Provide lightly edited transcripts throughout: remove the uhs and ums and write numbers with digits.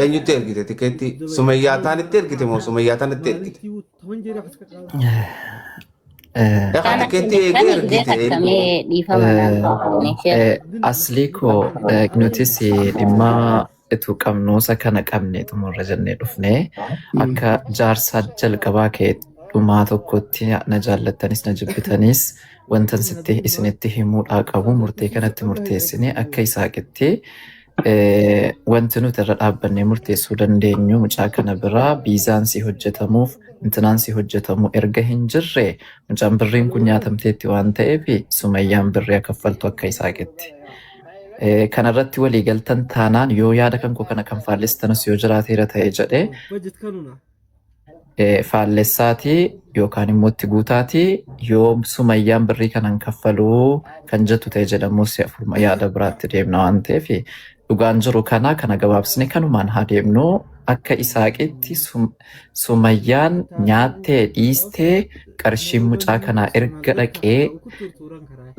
Eenyu itti ergite tikeetti Sumayyaataan itti ergite moo Sumayyaataan itti ergite? Egaa Kana tikeetti kan eegee illee ergite eenyu? kattamee dhiifama naannoo ishee Asli koo nutis dhimma itu qabnuusa kana qabne xumurra jennee dhufne akka jaarsaa jalqabaa kee dhumaa tokkotti na jaallattanis na jibbitanis wantan sitti isinitti himuudhaa qabu murtee kanatti murteessine akka isaaqitti wanti nuti irra dhaabbannee murteessuu dandeenyu mucaa kana biraa biizaan si hojjetamuuf intinaan si hojjetamu erga hin jirre mucaan birriin kun nyaatamteetti waan ta'eef Sumayyaan birrii kaffaltu akka isaaqitti. Kanarratti walii galtan taanaan yoo yaada kan koo kana kan faallestanis yoo jiraateera ta'e jedhee faallessaatii yookaan immoo itti guutaatii yoo Sumayyaan birrii kanan kaffaluu kan jettu ta'e jedhamus afurma yaada biraatti deemna waan ta'eef dhugaan jiru kana gabaabsine kanumaan haa deemnu akka isaaqitti Sumayyaan nyaattee dhiistee qarshiin mucaa kanaa erga dhaqee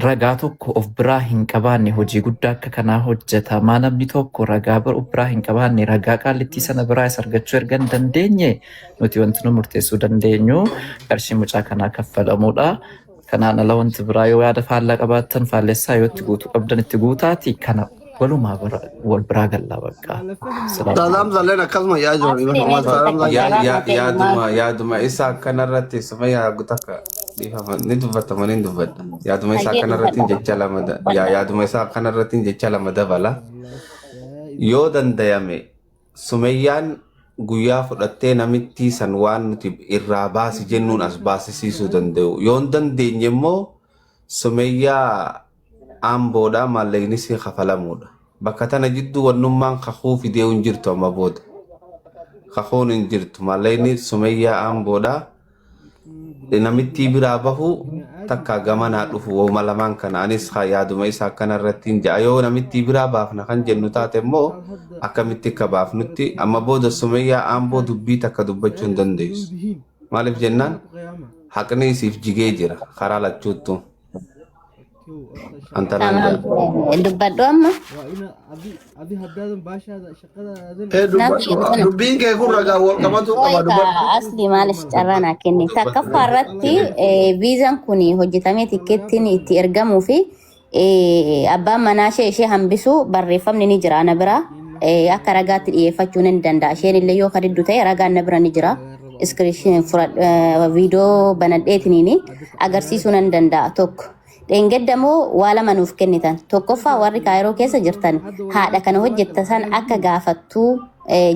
ragaa tokko of biraa hin qabaanne hojii guddaa akka kanaa hojjetamaa namni tokko ragaa of biraa hin qabaanne ragaa qaallittii sana biraa isa argachuu erga hin dandeenye nuti wanti nu murteessuu dandeenyu qarshiin mucaa kanaa kaffalamuudha. Kanaan ala wanti biraa yoo yaada faallaa qabaattan faallessaa yoo itti guutuu qabdan itti guutaati kana walumaa wal biraa gallaa bakka. Salaam zalleen akkasuma yaaduma isaa kanarratti Sumayyaa takka ni dubbatama ni dubbadha. Yaaduma isaa kanarratti yaaduma isaa kanarratti jecha lama dabala. Yoo dandayame Sumayyaan guyyaa fudhattee namitti san waan nuti irraa baasi jennuun as baasisiisuu danda'u. Yoo hin dandeenye immoo Sumayyaa amboodhaa maallaqni si kafalamuudha. Bakka tana jidduu wannummaan kakuu fidee hin jirtu amma booda. Kakuun hin jirtu maallaqni Sumayyaa amboodhaa namitti biraa bahu takka gamanaa dhufu wooma lamaan kana anis yaaduma isaa kanarratti hin ja'a. Yoo namitti biraa baafna kan jennu taate immoo akkamitti akka baafnutti amma booda Sumayyaa amboo dubbii takka dubbachuu hin dandeessu. Maaliif jennaan haqni isiif jigee jira karaa lachuuttu. dubbadhu amma dubbiin kee kun ragaa wal qabatu qaba dubbadhu. asli maaliif carraa naa kenne takkaffaa irratti viizaan kun hojjetamee tikkeettiin itti ergamuu fi abbaan manaa ishee hambisuu barreeffamni ni jira ana bira akka ragaatti dhiyeeffachuu ni danda'a. Isheen illee yoo kadiddu ta'e ragaan na bira ni jira. Iskiriishin viidiyoo banadheetiniin agarsiisuu nan danda'a tokko. Dheengaddamoo waa lama nuuf kennitan. Tokkoffaa warri Kaayiroo keessa jirtan haadha kana hojjettasan akka gaafattuu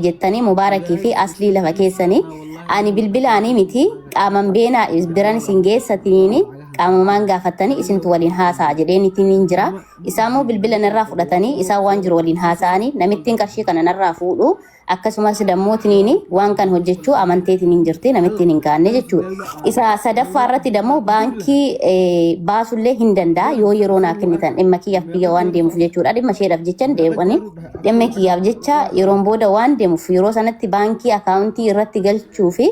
jettanii Mubaarakii fi Aslii lafa keessanii ani bilbilaanii miti qaaman beenaa biran isin geessatiniin qaamumaan gaafatanii isintu waliin haasa'a jedheen ittiin jira. Isaammoo bilbila narraa fudhatanii isaan waan jiru waliin haasa'anii namittiin qarshii kana narraa fuudhu akkasumas dammootiin waan kan hojjechuu amanteetiin jirti namittiin hin kaanne jechuudha. Isa sadaffaa irratti dammoo baankii baasullee hin danda'a yoo yeroo naa kennitan dhimma kiyyaaf biyya waan deemuuf jechuudha. Dhimma isheedhaaf jechan deebi'anii dhimma kiyyaaf jecha yeroon booda waan deemuuf yeroo sanatti baankii akaawuntii irratti galchuu fi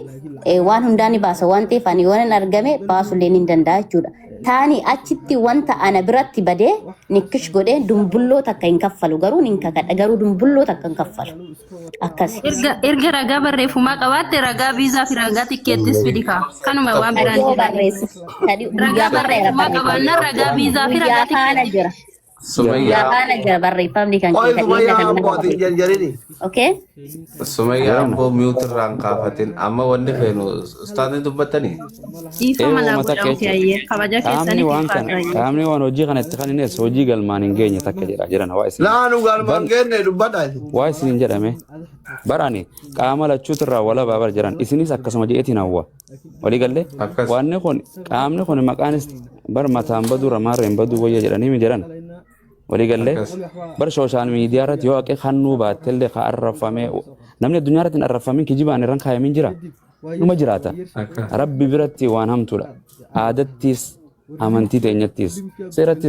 waan hundaan ni baasa waan ta'eef ani yoo hin argame baasullee hin danda'a jechuudha. Taani achitti wanta ana biratti badee nikkish godhee dumbulloo takka hin kaffalu garuu nin kakadha garuu dumbulloo takka hin kaffalu akkasi. Erga ragaa barreeffamaa qabaatte ragaa viizaa fi ragaa tikkeettis fidika kanuma waan biraan ragaa barreeffamaa qabaanna ragaa viizaa fi ragaa tikkeettis. Sumayyaa barreeffamni kan okay. Sumayyaa amboo miyuutu irraan kaafatin amma wanni feenu ustaadni dubbatanii. Qaamni waan hojii kanatti kan inni hojii galmaan hin geenye takka jedha jiran waa isin. Laanu galmaan geenye dubbadha. Waa isin hin jedhame barani qaama lachuutu irraa wala baabar jiran isinis akkasuma jeetiin hawwa walii galle waanni kun qaamni kun maqaanis bar mataan baduu ramaarreen baduu wayya jedhanii mi jedhan. Walii galle bar sooshaal miidiyaa irratti yoo haqee kannuu baattellee ka arrafame namni addunyaa irratti hin arrafamin kijibaan irraan kaayamin jira numa jiraata rabbi biratti waan hamtuudha aadattiis amantii teenyattiis seeratti